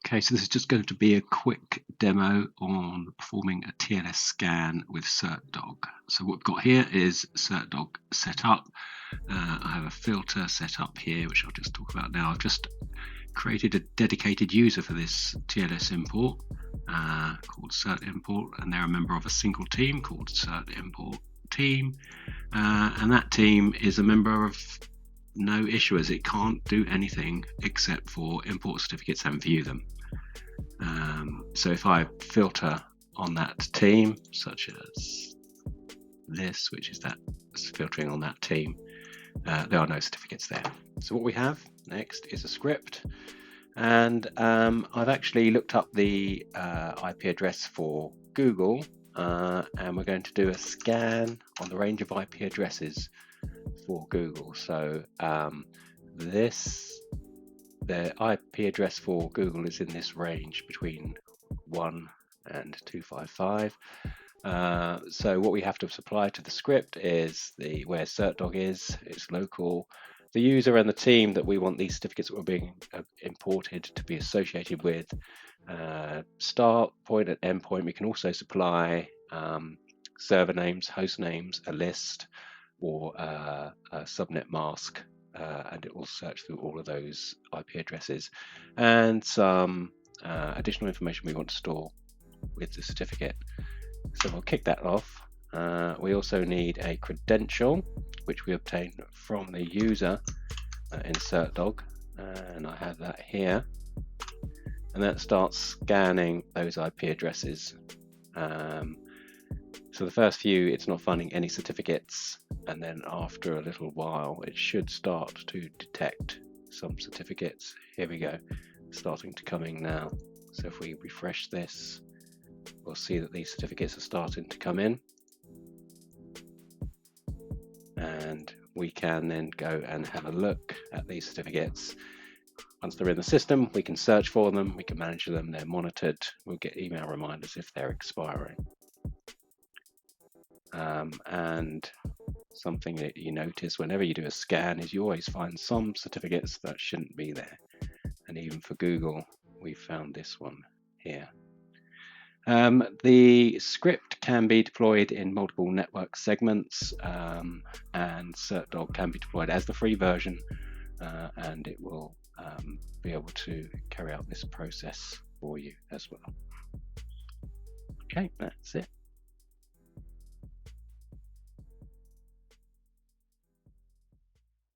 Okay, so this is just going to be a quick demo on performing a TLS scan with Certdog. So what we've got here is Certdog set up. I have a filter set up here, which I'll just talk about now. I've just created a dedicated user for this TLS import called Cert Import, and they're a member of a single team called Cert Import Team, and that team is a member of no issuers. It can't do anything except for import certificates and view them. So if I filter on that team, such as this, which is that filtering on that team, there are no certificates there. So what we have next is a script, and I've actually looked up the IP address for Google, and we're going to do a scan on the range of IP addresses for Google. So the IP address for Google is in this range between 1 and 255. So what we have to supply to the script is where Certdog is, its local, the user and the team that we want these certificates that are being imported to be associated with, start point and end point. We can also supply server names, host names, a list, or a subnet mask, and it will search through all of those IP addresses, and some additional information we want to store with the certificate. So we'll kick that off. We also need a credential, which we obtain from the user in Certdog, and I have that here, and that starts scanning those IP addresses. So the first few, it's not finding any certificates, and then after a little while it should start to detect some certificates. Here we go, starting to come in now. So if we refresh this, we'll see that these certificates are starting to come in, and we can then go and have a look at these certificates. Once they're in the system, we can search for them, we can manage them, they're monitored, we'll get email reminders if they're expiring. And something that you notice whenever you do a scan is you always find some certificates that shouldn't be there, and even for Google we found this one here. The script can be deployed in multiple network segments, and Certdog can be deployed as the free version, and it will be able to carry out this process for you as well. Okay, that's it.